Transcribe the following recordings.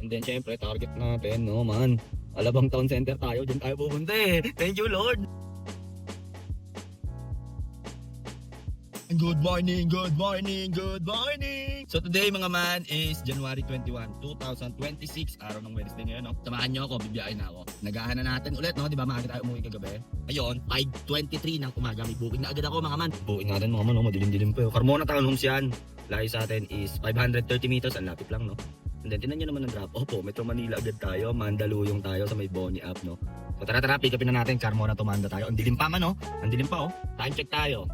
And then syempre target natin, no man. Alabang Town Center tayo, dyan tayo pupunta eh. Thank you Lord. Good morning, good morning, good morning! So today mga man is January 21, 2026, araw ng Wednesday ngayon, no? Samahan nyo ako, bibiyahin na ako. Nagahan na natin ulit, no? Di ba maaga tayo umuwi kagabi? Ayun, 5:23 ng umaga, may booking na agad ako mga man. Booking natin mga man, no? Madilim-dilim pa yun. Carmona Townhomes yan. Layo sa atin is 530 meters, ang lapit lang, no? And then tinan nyo naman ang drop. Opo, Metro Manila agad tayo, Mandaluyong tayo sa may Boni app, no? So tara, pick upin na natin, Carmona to Manda tayo. Ang dilim pa man, no? Ang dilim pa, oh. Time check tayo.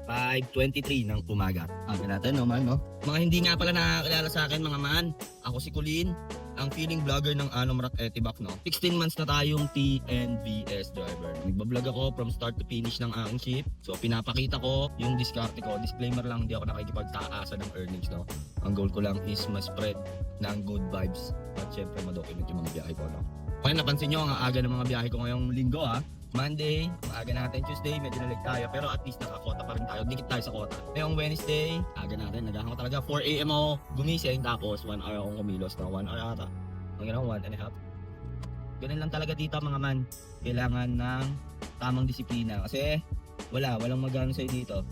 5:23 ng umaga. Aga natin, no man, no? Mga hindi nga pala nakakilala sa akin, mga man. Ako si Colin, ang feeling vlogger ng Anomrak Etibac, no? 16 months na tayong TNVS driver. Nagbablog ako from start to finish ng aking shift. So, pinapakita ko yung diskarte ko. Disclaimer lang, hindi ako nakikipagtaasa ng earnings, no? Ang goal ko lang is ma-spread ng good vibes at syempre ma-document yung mga biyahe ko, no? Okay, napansin nyo ang aga ng mga biyahe ko ngayong linggo, ha? Monday, maaga natin. Tuesday, medyo nalig tayo. Pero at least nakakota pa rin tayo. Dikit tayo sa kota. Ngayong Wednesday, aga natin. Nagahan ko talaga. 4 AM ako gumising. Tapos 1 hour akong kumilos. 1 hour ata. Ang gano'n, 1.5. Ganun lang talaga dito mga man. Kailangan ng tamang disiplina. Kasi walang magano sa'yo dito.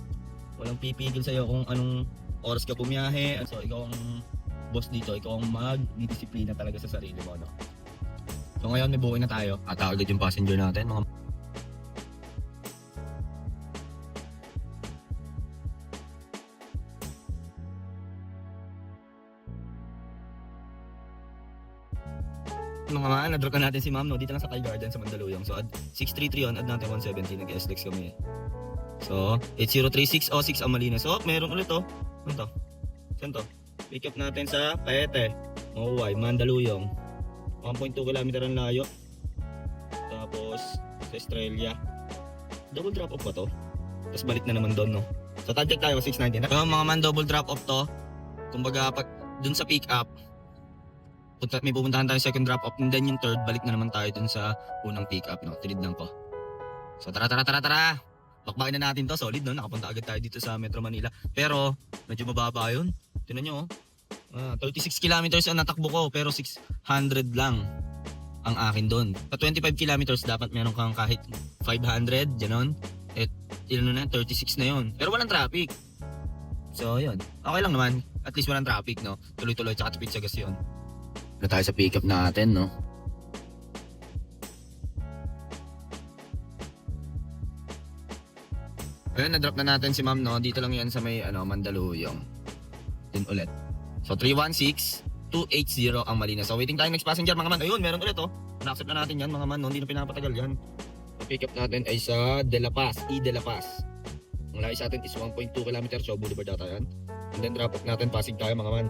Walang pipigil sa'yo kung anong oras ka bumiyahe. So ikaw ang boss dito. Ikaw ang mag-disiplina talaga sa sarili mo. No? So ngayon may booking na tayo. At agad yung passenger natin. Mga man, na-drop na natin si ma'am, no? Dito lang sa Kyle Garden sa Mandaluyong. So, 633 on, add natin 170, nag-SLEX kami. So, 803-606 ang malinis. So, meron ulit to. Ano to? Saan to? Pick up natin sa Paete, Mauway, Mandaluyong. 1.2 km ang layo. Tapos, sa Estrella. Double drop off ba to? Tapos balik na naman doon, no? So, tag-check tayo, 690. So, mga man, double drop off to. Kumbaga, pag dun sa pick up, may pupuntahan tayo second drop off, and then yung third, balik na naman tayo dun sa unang pick up, no? Tinignan ko. So tara. Bakbakin na natin to, solid, no? Nakapunta agad tayo dito sa Metro Manila. Pero medyo mababa yun. Tingnan nyo, 36 kilometers ang natakbo ko, pero 600 lang ang akin doon. Sa 25 kilometers dapat meron kang kahit 500, gano'n. At ilan na 36 na yun. Pero walang traffic. So yun, okay lang naman. At least walang traffic, no? Tuloy-tuloy, tsaka tipid sa gas yun. Na tayo sa pick up natin, no? Ayun, na-drop na natin si ma'am, no? Dito lang yan sa may Mandaluyong. Din ulit. So 316-280 ang malinis. So waiting tayo next passenger, mga man. Ayun, meron ulit, oh. Na-accept na natin yan, mga man, no? Hindi na pinapatagal yan. Ang pick up natin ay sa De La Paz, De La Paz. Ang layo sa atin is 1.2 km, so Boulevard data yan. And then drop off natin, Pasig tayo, mga man.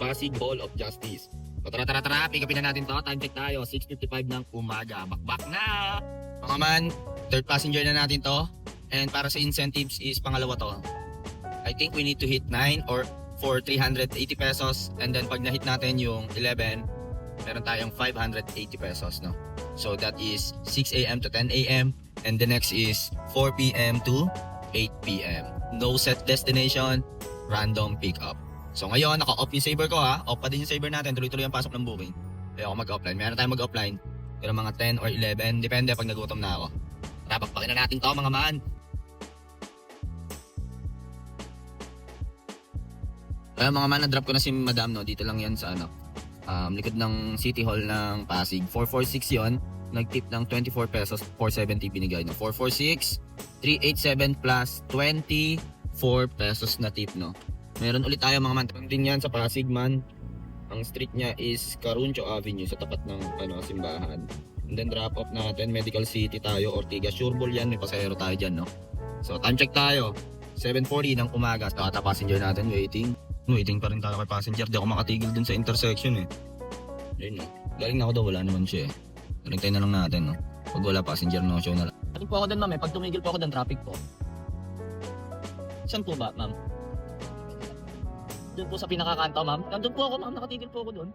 Pasig Hall of Justice. So tara, pick upin na natin to. Time check tayo, 6:55 ng umaga. Bakbak na! Mga man, third passenger na natin to. And para sa incentives is pangalawa to. I think we need to hit 9 or for 380 pesos. And then pag na-hit natin yung 11, meron tayong 580 pesos, no? So that is 6 AM to 10 AM. And the next is 4 PM to 8 PM. No set destination, random pick up. So ngayon, naka-off yung saver ko, ha. Off pa din yung saver natin. Tuloy-tuloy ang pasok ng booking. Kaya ako mag-offline. Meron tayong mag-offline. Pero mga 10 or 11. Depende pag nagutom na ako. Tapakpakin na natin to, mga man. Kaya mga man, na-drop ko na si madam, no. Dito lang yan sa likod ng City Hall ng Pasig. 446 yon. Nag-tip ng 24 pesos. 470 binigay, no. 446, 387 plus 24 pesos na tip, no. Meron ulit tayo mga man. Din yan sa Pasig, man. Ang street niya is Caruncho Avenue sa tapat ng simbahan. And then drop off natin, Medical City tayo, Ortigas. Sureball yan, may pasahero tayo dyan, no? So time check tayo, 7:40 ng umaga. So ata passenger natin, waiting pa rin tayo kay passenger. Di ako makatigil dun sa intersection, eh. Ayun, no? Galing na ako daw, wala naman siya, eh. Galing na lang natin, no? Pag wala passenger, no show na lang. Galing po ako dun, ma'am, eh. Pag tumigil po ako dun, traffic po. Saan po ba, ma'am? Doon po sa pinakakanto, ma'am. Nandun po ako, ma'am. Nakatigil po ako doon.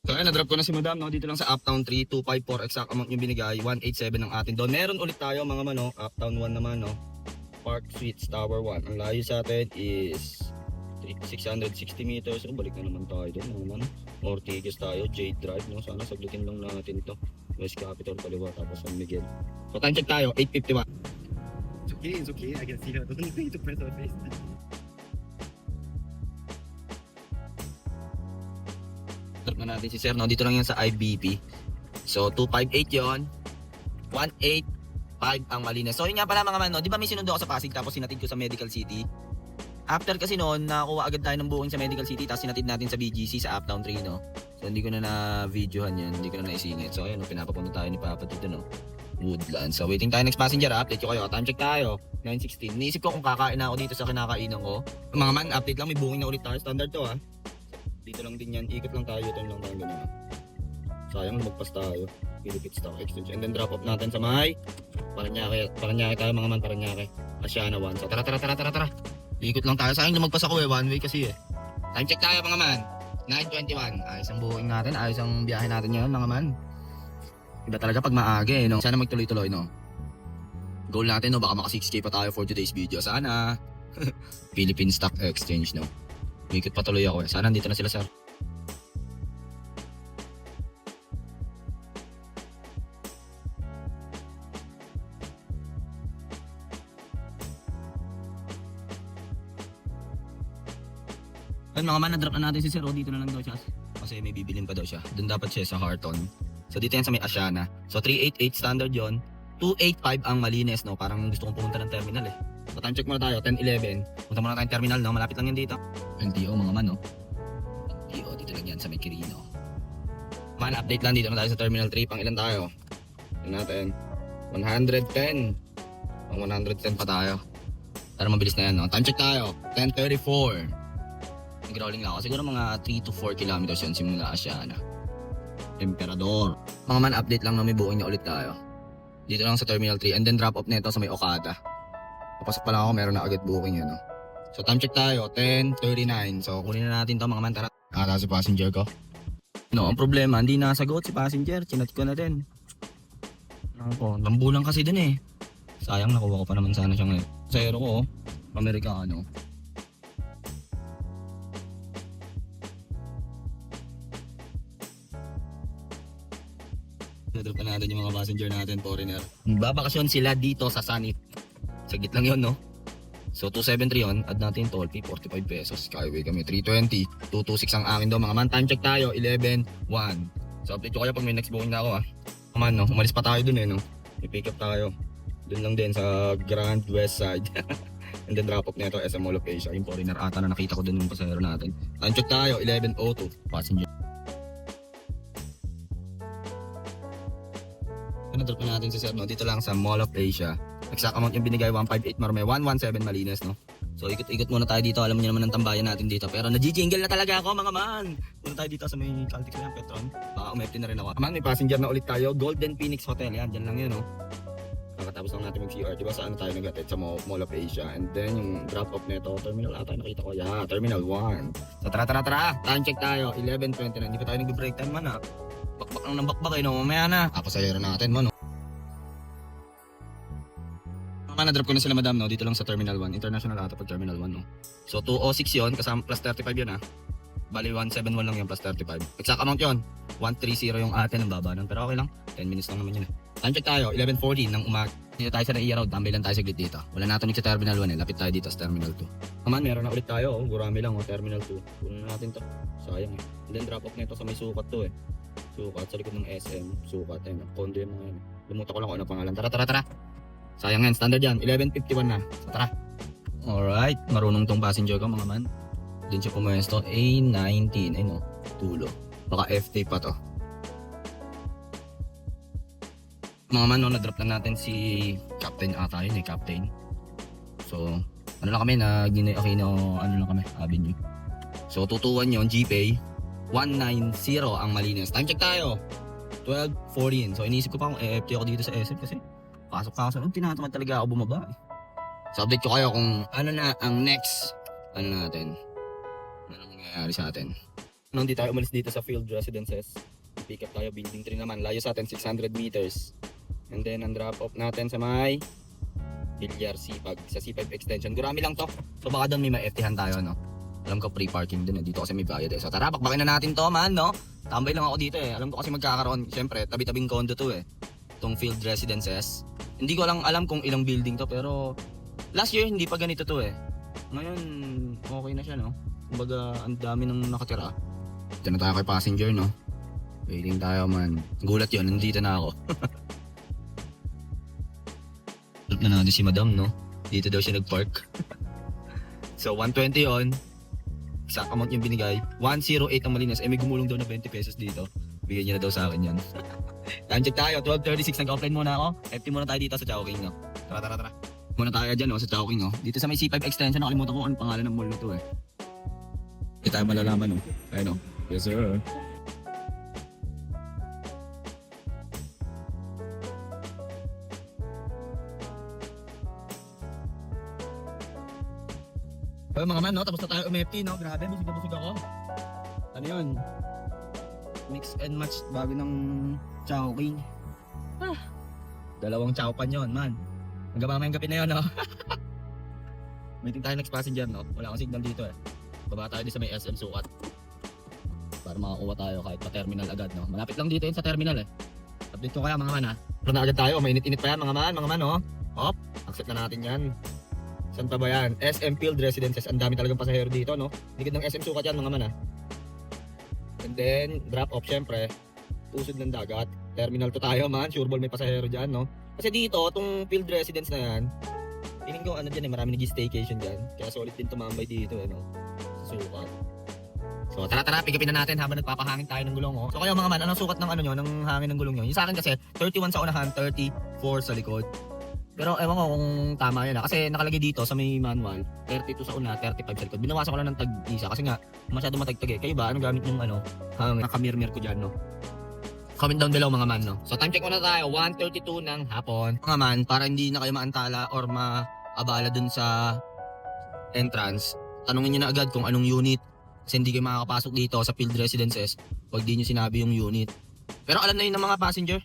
So Okay, na-drop ko na si Madam, no? Dito lang sa Uptown 3, 254 exact amount yung binigay, 187 ng atin doon. Meron ulit tayo mga man, no? Uptown 1 naman, no? Park Suites Tower 1. Ang layo sa atin is 660 meters. So, balik na naman tayo doon, mga man. Ortigas tayo, Jade Drive, no? Sana saglitin lang natin to. West Capitol, kaliwa, tapos San Miguel. So, time check tayo, 8:51. It's okay. I can see her. Don't need to press her face. Drop na natin si Sir, no? Dito lang yan sa IBP. So, 258 yon, 185 ang malinis. So, yun nga pala mga man, no? Di ba may sinundo ako sa Pasig tapos sinatid ko sa Medical City? After kasi noon, nakuha agad tayo ng booking sa Medical City tapos sinatid natin sa BGC sa Uptown 3, no? So, hindi ko na na-videohan yan. Hindi ko na naisingit. So, ayun, no? Pinapapunta tayo ni Papa dito, no? Woodland. So, waiting tayo next passenger. Update ko kayo. Time check tayo. 9:16. Niisip ko kung kakain na ako dito sa kinakainan ko. Mga man, update lang. May booking na ulit tayo. Standard to, ha? Dito lang din yan. Ikot lang tayo. Turn lang tayo ganun. Sayang, lumagpas tayo. Philippine Stock Exchange. And then drop off natin sa may Paranaque tayo mga man. Paranaque. Asiana 1. So tara. Ikot lang tayo. Sayang, lumagpas ako one way kasi eh. Time check tayo mga man. 9:21. Ayos ang booking natin. Ayos ang biyahe natin ngayon mga man. Iba talaga pag maaga eh, no? Sana magtuloy-tuloy, no? Goal natin, no? Baka maka 6K pa tayo for today's video. Sana. Philippine Stock Exchange, no? Ikot pa tuloy ako eh. Sana nandito na sila, sir. Ayun mga man, na-drop na natin si Sir. O, dito na lang daw siya. Kasi may bibilin pa daw siya. Doon dapat siya sa Harton. So dito yan sa may Asiana. So 388 standard yon, 285 ang malinis, no? Parang gusto kong pumunta ng terminal eh. So time check muna tayo, 10:11. Punta muna tayong terminal, no? Malapit lang yan dito. LTO mga man, no? LTO, dito lang yan sa may Quirino. Man, update lang dito na tayo sa Terminal 3. Pang ilan tayo? Tingnan natin. 110. Pang 110 pa tayo. Para mabilis na yan, no? Time check tayo, 10:34. Nag-rolling lang ako. Siguro mga 3 to 4 kilometers yun simula Asiana. Emperador. Mga man, update lang na may booking na ulit tayo. Dito lang sa Terminal 3 and then drop off nito sa may Okada. Papasok pa lang ako, meron na agad booking yun, no? So time check tayo, 10:39. So kunin na natin to mga man, tara. Nakata si passenger ko. No, ang problema, hindi nasagot si passenger. Chinat ko na din. Ako, lambulang kasi din eh. Sayang, nakuha ko pa naman sana siya ngayon. Zero ko, oh. Amerikano. Nadrop na natin yung mga passenger natin, foreigner. Babakasyon sila dito sa Sunny. Sagit lang yun, no? So 273 yun, add natin toll fee, 45 pesos. Skyway kami, 320. 226 ang akin daw mga man. Time check tayo, 11:01. So update ko kayo pag may next booking na ako, ha. Man, no? Umalis pa tayo dun eh, no? May pick up tayo. Dun lang din sa Grand West Side. And then drop off nito, SM Mall of Asia. Yung foreigner ata na nakita ko dun yung pasahero natin. Time check tayo, 11:02. Passenger. Drop na natin si Sir, no? Dito lang sa Mall of Asia. Exact amount yung binigay, 158 Marme, 117 malinis, no? So ikot-ikot muna tayo dito. Alam niyo naman ang tambayan natin dito. Pero nag-jingle na talaga ako mga man. Muna tayo dito sa may Caltex na Petron. Baka umepti na rin ako. Man, may passenger na ulit tayo. Golden Phoenix Hotel. Yan, dyan lang yun, no? Kakatapos lang natin mag-CR. Diba saan tayo nag-atid? Sa Mall of Asia. And then yung drop-off nito, terminal ata nakita ko. Yeah, Terminal 1. So tara. Time check tayo, 11:29. Hindi pa tayo nag-break time man, ha? Bakbak lang ng bakbak, eh, no? Mamaya na. Pasahero natin, man, no? Na-drop ko na sila madam, no? Dito lang sa Terminal 1. International ata pag Terminal 1, no? So 206 yun, kasama plus 35 yun, ha? Bali 171 lang yun plus 35. Exact amount yun, 130 yung atin ang baba nun. Pero okay lang, 10 minutes lang naman yun, eh. Time check tayo, 11:40 ng umaga. Dito tayo sa Naiya Road, tambay lang tayo saglit dito. Wala natunig sa Terminal 1, eh. Lapit tayo dito sa Terminal 2. Naman, meron na ulit tayo, oh. Gurami lang, oh. Terminal 2. Kunin na natin to. Sayang, eh. And then drop off nito sa may sukat to, eh. Sukat, sa likod ng SM. Sukat, eh. Condo yung mga yun. Lumuta ko lang kung ano pangalan. Tara. Sayang yan, standard yan. 11:51 na. So tara. Alright, marunong tong passenger ko mga man. Doon siya pumuesto. A19. Ay no, tulo. Baka FT pa to. Mga man, no, na-drop na natin si Captain ata yun eh, Captain. So, ano lang kami, Aquino, ano lang kami, Avenue. So, tutuwan yun, GPay. 190 ang malinis. Time check tayo. 12:14. So, iniisip ko pa kung EFT ako dito sa SM kasi pasok tinatamad talaga ako bumaba. So update ko kayo kung ano na ang next, ano natin, ano nangyayari sa atin. Nung di tayo umalis dito sa field residences, pick up tayo, building 3 naman. Layo sa atin, 600 meters. And then, ang drop off natin sa may Bilyar Sipag, sa C5 extension. Gurami lang to. So baka doon may ma-FThan tayo, no? Alam ko free parking din, dito kasi may bayad eh. So tara, bakbakin na natin to, man, no? Tambay lang ako dito eh. Alam ko kasi magkakaroon, syempre, tabi-tabing condo to eh. Itong field residences. Hindi ko lang alam kung ilang building to, pero last year hindi pa ganito to eh. Ngayon, okay na siya, no? Kumbaga, ang dami nang nakatira. Dito na tayo kay passenger, no? Waiting tayo, man. Gulat yun, nandito na ako. Look na natin si madam, no? Dito daw siya nag-park. So, 120 on. Exact amount yung binigay. 108 ang malinis. Eh, may gumulong daw na 20 pesos dito. Bigyan niya na daw sa akin yan. Time check tayo. 12:36. Nag-offline muna ako. FT muna tayo dito sa Chowking, no? Tara. Muna tayo dyan, no? Sa Chowking, no? Dito sa may C5 extension. Nakalimutan ko anong pangalan ng mall na to, eh. Hindi tayo malalaman, no? Ayun, no? Yes, sir. Well, mga man, no? Tapos na tayo umepti, no? Grabe, busog na busog ako. Ano yun? Mix and match bago ng Chowking. Dalawang chowpan yun, man. Hanggang mamayang gabi na yun, no? Meeting tayo next passenger, no? Wala akong signal dito, eh. Baba tayo din sa may SM Sukat. Para makakuha tayo kahit pa-terminal agad, no? Malapit lang dito yun sa terminal, eh. Update ko kaya, mga man, ha? Pero na agad tayo. Mainit-init pa yan, mga man, no? Hop, accept na natin yan. Saan pa ba yan? SM Field Residences. Ang dami talagang pasahero dito, no? Likod ng SM Sukat yan, mga man, ha? And then, drop off, syempre. Usod ng dagat. Terminal to tayo, man. Sure ball may pasahero dyan, no? Kasi dito, itong field residence na yan, tingin ko ano dyan eh, marami nag-staycation dyan. Kaya solid din tumambay dito, no? Sa Sukat. So, tara, pick upin na natin habang nagpapahangin tayo ng gulong, oh. So, kayo, mga man, anong sukat ng ano nyo, ng hangin ng gulong nyo? Yung sa akin kasi, 31 sa unahan, 34 sa likod. Pero ewan ko kung tama yun, kasi nakalagay dito sa may manual, 32 sa una, 35 sa likod. Binawasan ko lang ng tag-isa kasi nga masyado matagtag eh. Kayo ba, anong gamit yung ano, hangin? Nakamirmir ko dyan, no? Comment down below, mga man, no? So time check muna tayo, 1:32 ng hapon. Mga man, para hindi na kayo maantala or maabala dun sa entrance, tanungin nyo na agad kung anong unit. Kasi hindi kayo makakapasok dito sa field residences pag di nyo sinabi yung unit. Pero alam na yun ng mga passenger,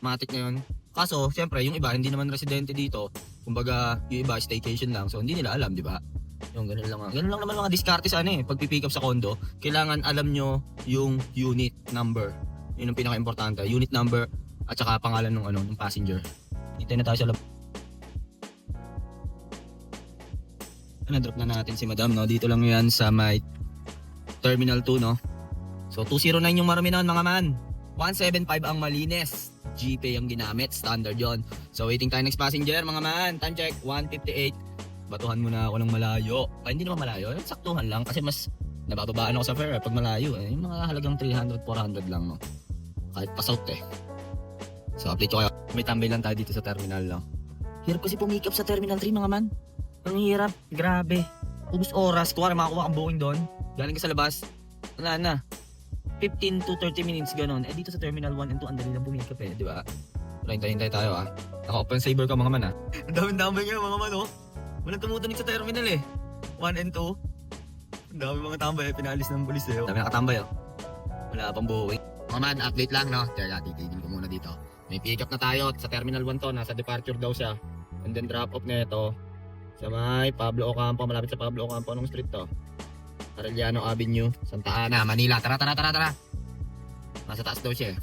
matik na yun. Kaso, syempre, yung iba, hindi naman residente dito. Kumbaga, yung iba, staycation lang. So, hindi nila alam, di ba? Yung ganun lang. Ganun lang naman mga diskarte sa ano eh. Pag pipick up sa condo, kailangan alam nyo yung unit number. Yun ang pinaka-importante. Unit number at saka pangalan ng ng passenger. Dito na tayo sa lab. Na-drop na natin si madam, no? Dito lang yan sa may Terminal 2, no? So, 209 yung marumi noon, mga man. 175 ang malinis. GPay ang ginamit, standard yon. So waiting tayo next passenger, mga man. Time check, 1:58. Batuhan muna ako ng malayo. Ay, hindi naman malayo, saktuhan lang kasi mas nabababaan ako sa fare pag malayo. Yung mga halagang 300, 400 lang, no? Kahit pa-south eh. So update ko kayo. May tambay lang tayo dito sa terminal, no? Hirap kasi pumikap sa terminal 3, mga man. Ang hirap, grabe. Ubus oras, kuwari makakuha ang booking doon. Galing ka sa labas, wala na. 15 to 30 minutes ganon. Eh dito sa Terminal 1 and 2, ang dali lang pumikap eh, di ba? Hintay tayo ah. Naka-open saver ka, mga man ah. Ang daming-daming nga, mga man oh. Walang tumutunog sa terminal eh. 1 and 2. Ang dami mga tambay eh, pinalis ng pulis eh. Dami nakatambay oh. Wala pang buhay. Mga man, update lang no. Teka, titigil ko muna dito. May pick up na tayo sa Terminal 1 to, nasa departure daw siya. And then drop off na ito sa may Pablo Ocampo, malapit sa Pablo Ocampo. Anong street to? Arellano Avenue, Santa Ana, Manila. Tara. Nasa taas daw siya eh.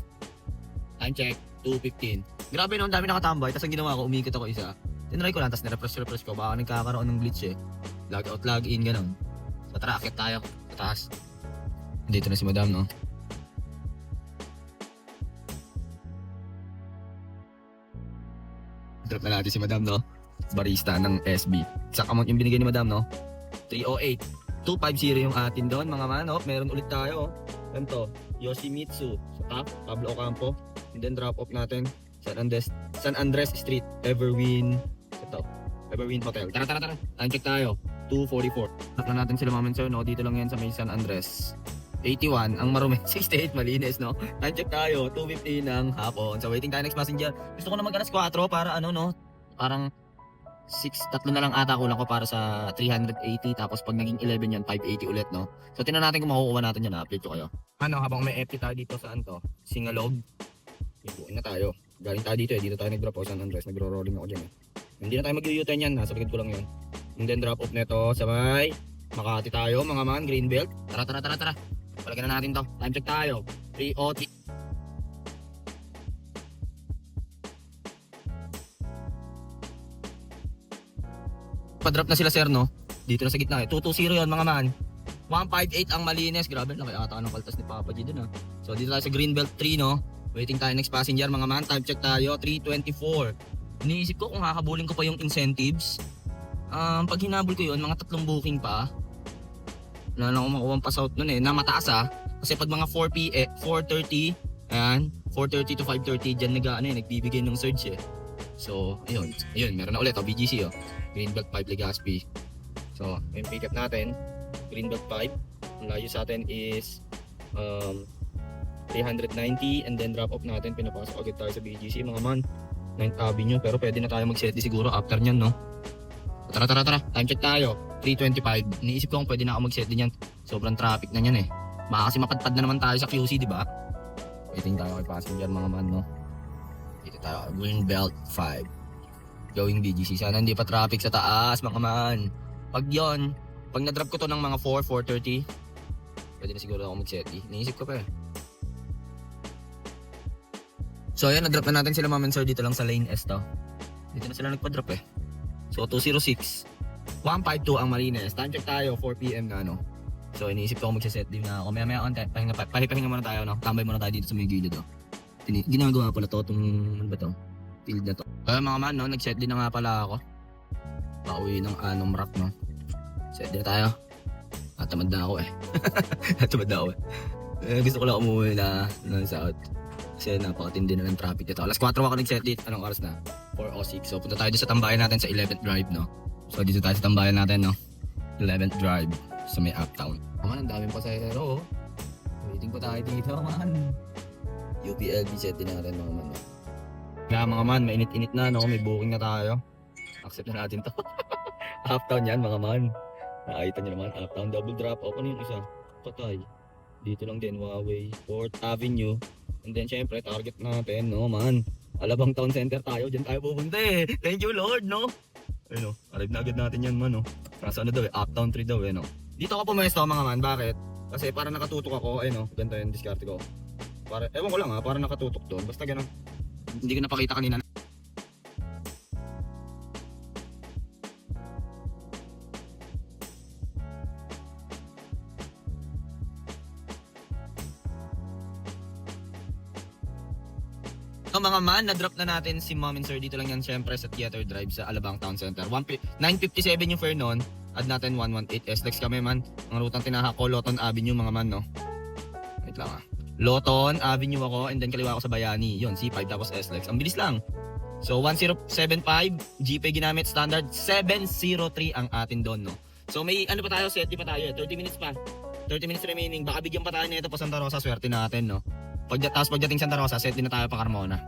Time check, 2:15. Grabe no, ang dami nakatambay. Tapos ang ginawa ko, umikot ako isa. Tinry ko lang, tapos nirefresh ko. Baka nagkakaroon ng glitch eh. Log out, log in, ganun. So tara, akit tayo. Sa taas. Dito na si madam, no? Drop na natin si madam, no? Barista ng SB. Exact amount yung binigay ni madam, no? 308. 250 yung atin doon, mga man. Oh, meron ulit tayo. Ganito, Yoshimitsu sa top, Pablo Ocampo. And then drop off natin San Andres Street, Everwin. Ito, Everwin Hotel. Tara. Time check tayo. 2:44. Drop na natin sila, mama sir, no? Dito lang yan sa may San Andres. 81 ang marumi. 68 malinis, no? Time check tayo. 2:50 ng hapon. So waiting tayo next passenger. Gusto ko na mag-alas 4 para ano, no? Parang tatlo na lang ata kulang ko para sa 380. Tapos pag naging 11 yan, 580 ulit, no? So, tingnan natin kung makukuha natin yan. Update ko kayo. Ano, habang may FT tayo dito, saan to? Singalog. Ibuin na tayo. Galing tayo dito eh. Dito tayo nag-drop o San Andres. Nagro-rolling ako dyan eh. Hindi na tayo mag-u-turn yan. Nasa likod ko lang yun. And then drop off neto sa may Makati tayo, mga man. Greenbelt. Tara. Palagyan na natin to. Time check tayo. 3:03. Pa-drop na sila sir, no? Dito na sa gitna eh. 220 yun, mga man. 158 ang malinis. Grabe, laki ata ng kaltas ni Papa G dun, ha. So, dito tayo sa Greenbelt 3, no? Waiting tayo next passenger, mga man. Time check tayo, 3:24. Iniisip ko kung hakabuling ko pa yung incentives. Pag hinabol ko yun, mga 3 booking pa. Wala na akong makuha pass out nun eh. Na mataas, Kasi pag mga 4:30, ayan, 4:30 to 5:30, dyan nagbibigay ng surge eh. So, ayun, meron na ulit, BGC, Greenbelt 5 Legazpi. So, yung pick up natin, Greenbelt 5. Ang layo sa atin is 390 and then drop off natin, pinapasok agad tayo sa BGC, mga man. 9th Avenue, pero pwede na tayo mag-set siguro after nyan, no? Tara. Time check tayo. 3:25. Iniisip ko kung pwede na ako mag-set din yan. Sobrang traffic na yan eh. Baka kasi mapadpad na naman tayo sa QC, di ba? Waiting tayo kay passenger, mga man, no? Dito tayo. Greenbelt 5. Going BGC. Sana hindi pa traffic sa taas, mga man. Pag na-drop ko to ng mga 4:30, pwede na siguro ako mag-set. Iniisip ko pa eh. So ayan, na-drop na natin sila, ma'am and sir, dito lang sa lane S to. Dito na sila nagpa-drop eh. So 206. 152 ang Marines. Time check tayo, 4 PM na, no? So iniisip ko mag-set din na ako. Maya onte, pahinga muna tayo, no? Tambay muna tayo dito sa may gilid, no? Ginagawa pala to, ano ba to? Field na to. Kaya mga man, no? Nag-set din na nga pala ako. Pauwi ng Anom Rock, no? Set din na tayo. Tamad na ako eh. Gusto ko lang umuwi na south. Kasi napakatindi na ng traffic dito. Alas 4 ako nag-set dito. Anong oras na? 4:06. So punta tayo sa tambayan natin sa 11th Drive, no? So dito tayo sa tambayan natin, no? 11th Drive sa may Uptown. Man, ang daming pasahero, oh. Waiting pa tayo dito, man. UPLB set din natin, mga man. Kaya mga man, mainit-init na, no? May booking na tayo. Accept na natin to. Uptown yan, mga man. Nakakita nyo naman, Uptown. Double drop off. Ano yung isa? Patay. Dito lang din, Huawei, 4th Avenue. And then syempre, target natin, no, man. Alabang Town Center tayo. Diyan tayo pupunta eh. Thank you, Lord, no? Ayun, no? Arrive na agad natin yan, man, no? Nasa ano daw eh, Uptown 3 daw eh, no? Dito ako pumesto, mga man. Bakit? Kasi para nakatutok ako, ayun, no? Ganito yung diskarte ko. Ewan ko lang, para nakatutok doon. Basta ganun. Hindi ko napakita kanina. So mga man, na-drop na natin si Mom and Sir. Dito lang yan syempre sa Theater Drive sa Alabang Town Center. 957 yung fare nun. Add natin 118 SLEX kami, man. Ang rutang tinahak ko, Loton Avenue, mga man, no? Wait lang, Loton Avenue ako and then kaliwa ako sa Bayani. Yun, C5 tapos SLEX. Ang bilis lang. So 1075, GPay ginamit, standard 703 ang atin doon, no? So may ano pa tayo, set pa tayo, 30 minutes pa. 30 minutes remaining. Baka bigyan pa tayo nito pa Santa Rosa, swerte natin, no? Tapos pagdating Santa Rosa, set din na tayo pa Carmona.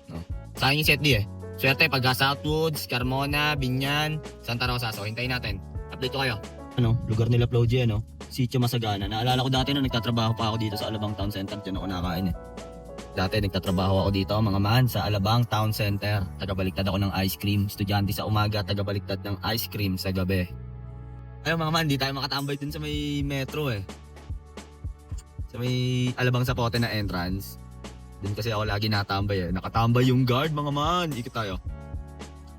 No? Sayang yung set di eh. Swerte pagka Southwoods, Carmona, Binyan, Santa Rosa. So hintayin natin. Update ko kayo. Ano, lugar nila Floji, no? Sitio Masagana. Naalala ko dati nung nagtatrabaho pa ako dito sa Alabang Town Center. Diyan ako nakain eh. Dati nagtatrabaho ako dito, mga man, sa Alabang Town Center. Tagabaliktad ako ng ice cream. Estudyante sa umaga, tagabaliktad ng ice cream sa gabi. Ayun mga man, di tayo makatambay dun sa may metro eh. Sa may Alabang Zapote na entrance. Doon kasi ako lagi natambay eh. Nakatambay yung guard, mga man. Ikot tayo.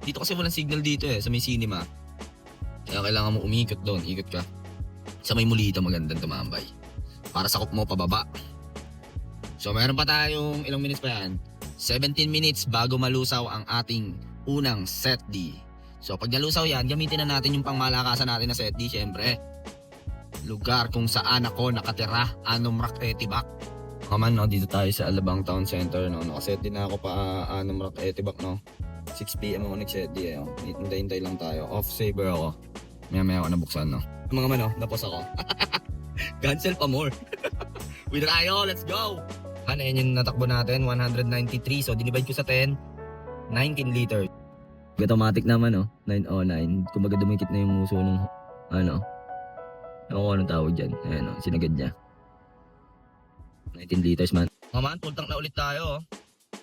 Dito kasi walang signal dito eh, sa may cinema. Kaya kailangan mo umikot doon, ikot ka. Sa may Mulito magandang tumambay. Para sakop mo pababa. So meron pa tayong ilang minutes pa yan. 17 minutes bago malusaw ang ating unang set D. So pag nalusaw yan, gamitin na natin yung pangmalakasan natin na set D, syempre. Lugar kung saan ako nakatira, Anom Rock, Etibak. Kaman, no, dito tayo sa Alabang Town Center, no. Nakaset din na ako pa Anom Rock, Etibak, no. 6 PM ako nag-set di, eh. Hintay-hintay lang tayo. Off-saver ako. Maya-maya ako nabuksan, no. Mga man, no, napos ako. Cancel pa more. With tayo, let's go! Yan yung natakbo natin, 193. So, dinivide ko sa 10, 19 liters. Automatic naman, 909. Kumbaga dumikit na yung uso ng, ano, ako anong tawag dyan. Ayan, sinagad niya. 19 liters man. Mga man, full tank na ulit tayo.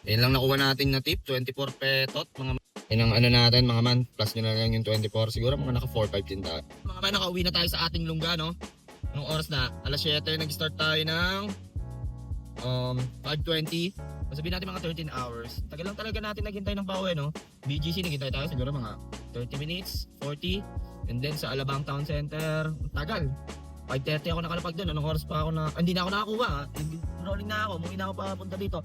Yan lang nakuha natin na tip, 24 petot. Mga yan ang ano natin, mga man. Plus nyo na lang yung 24. Siguro mga naka 4-5 din tayo. Mga man, nakauwi na tayo sa ating lungga, no? Anong oras na? Alas 7, nag-start tayo ng 5:20. Sabihin natin mga 13 hours. Tagal lang talaga natin naghintay ng pauwi, no? BGC, naghintay tayo siguro mga 30 minutes, 40. And then sa Alabang Town Center, tagal. 5:30 ako nakalapag doon. Anong oras pa ako na... Hindi na ako nakakuha. Rolling na ako. Umuwi na ako papunta dito.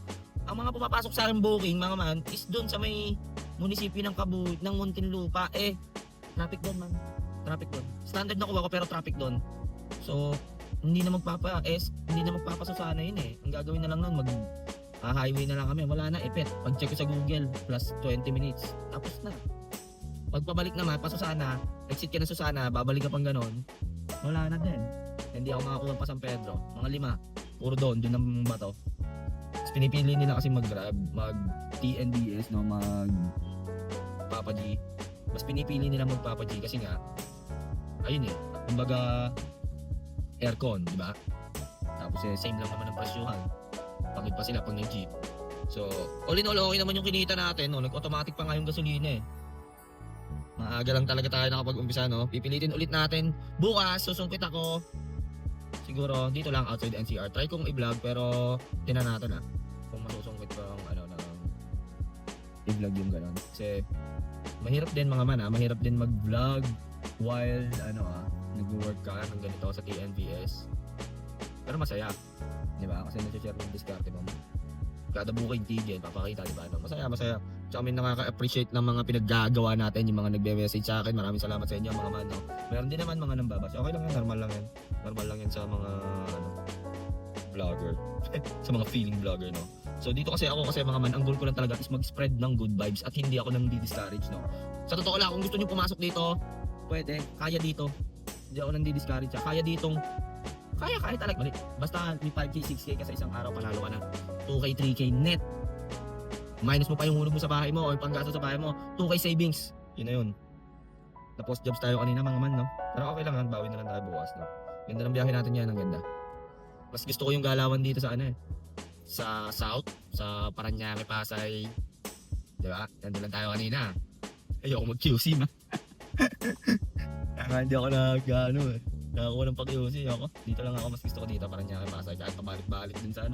Ang mga pumapasok sa akin booking, mga man, is doon sa may munisipyo ng Kabuyog, ng Muntinlupa. Traffic doon, man. Traffic doon. Standard na kuha ko pero traffic doon. So, hindi na magpapasasana yun eh. Ang gagawin na lang nun, highway na lang kami. Wala na, epet. Pag-check ko sa Google, plus 20 minutes. Tapos na. Pagpabalik naman, pa Susana, exit ka na Susana, babalik ka pang ganon. Wala na din. Hindi ako makakuha pa San Pedro. Mga 5. Puro doon ang bato. Tapos pinipili nila kasi mag-grab, mag-TNBS, no, mag-Papa G. Mas pinipili nila mag-Papa G kasi nga, ayun eh, kumbaga, aircon, di ba? Tapos same lang naman ang presyuhan. Pagid pa sila pag nag-jeep. So, all in all, okay naman yung kinita natin, no? Nag-automatic pa nga yung gasolina eh. Maaga lang talaga tayo nakapag-umpisa, no? Pipilitin ulit natin. Bukas, susungkit ako. Siguro, dito lang outside NCR. Try kong i-vlog, pero tinan natin kung masusungkit ko ang i-vlog yung gano'n. Kasi, mahirap din mga man, mahirap din mag-vlog while, nag-work ka ng ganito sa TNVS. Pero masaya. Di ba? Kasi nasi-share yung diskarte mo. Kada booking tigil, papakita, di ba? Masaya. Tsaka may nakaka-appreciate ng mga pinaggagawa natin, yung mga nagbe-message sa akin. Maraming salamat sa inyo, mga man. No? Meron din naman mga nambabas. Okay lang yan, normal lang yan. Normal lang yan sa mga vlogger. Sa mga feeling vlogger, no? So dito kasi mga man, ang goal ko lang talaga is mag-spread ng good vibes at hindi ako nang di-discourage, no? Sa totoo lang, kung gusto niyo pumasok dito, pwede, kaya dito. Hindi ako nang di-discourage. Kaya ditong kaya talaga balik. Basta may 5K, 6K ka sa isang araw, panalo ka na. 2K, 3K net. Minus mo pa yung hulog mo sa bahay mo o yung panggasto sa bahay mo. 2K savings. Yun na yun. Tapos jobs tayo kanina mga man, no? Pero okay lang, bawi na lang tayo bukas, no? Ganda ng biyahe natin yan, ang ganda. Mas gusto ko yung galawan dito sa sa South, sa Parañaque, Pasay. Diba? Nandun lang tayo kanina. Ayoko mag-QC, ma. Hindi ako nakakuha ng pag-QC ako. Dito lang ako, mas gusto ko dito, Parañaque, Pasay. Kahit pabalik-balik din sa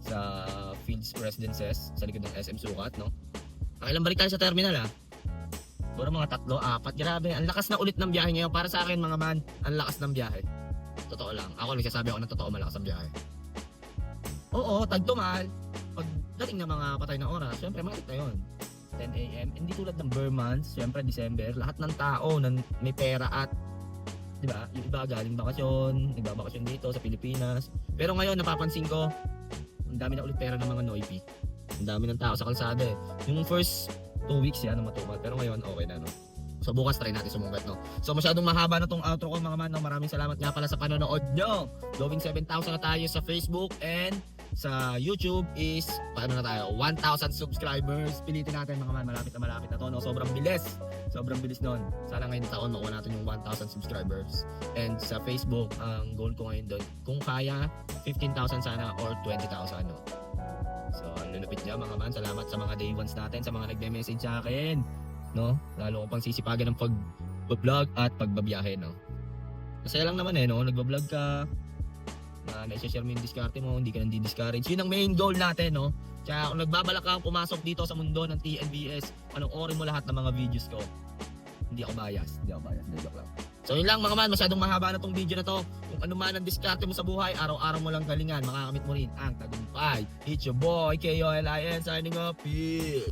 sa Fields Residences, sa likod ng SM Sukat, no? Pakilang balik tayo sa terminal, Puro mga 3, 4. Grabe, ang lakas na ulit ng biyahe ngayon. Para sa akin, mga man, ang lakas ng biyahe. Totoo lang. Ako nagsasabi ako ng totoo, malakas ang biyahe. Oo, tagtumal. Pagdating ng mga patay na oras, syempre malit na yun. 10 AM. Hindi tulad ng bare months, syempre December, lahat ng tao na may pera at, di ba, yung iba galing bakasyon, nagbabakasyon dito sa Pilipinas. Pero ngayon, napapansin ko, ang dami na ulit pera ng mga Noipi. Ang dami ng tao sa kalsada eh. Yung first 2 weeks yan, matumal. Pero ngayon, okay na, no? So bukas try natin sumungkat, no? So masyadong mahaba na tong outro ko, mga man, no? Maraming salamat nga pala sa panonood nyo. Going 7,000 na tayo sa Facebook and sa YouTube is, paano na tayo? 1,000 subscribers. Pilitin natin, mga man, malapit na to, no? Sobrang bilis nun. Sana ngayong taon makuha natin yung 1,000 subscribers. And sa Facebook, ang goal ko ngayon doon, kung kaya, 15,000 sana or 20,000, no? So, lulupit niya, mga man. Salamat sa mga day ones natin, sa mga nagme-message sa akin, no? Lalo ko pang sisipagan ng pag-vlog at pagbabiyahe, no? Masaya lang naman no? Nagbablog ka, na-share mo yung diskarte mo, hindi ka nang di-discourage. Yun ang main goal natin, no? Kaya kung nagbabalak kang pumasok dito sa mundo ng TNVS, panoorin mo lahat ng mga videos ko. Hindi ako bias, joke lang. So yun lang, mga man, masyadong mahaba na tong video na to. Kung ano man ang diskarte mo sa buhay, araw-araw mo lang galingan, makakamit mo rin ang tagumpay. It's your boy, KOLIN, signing off. Peace!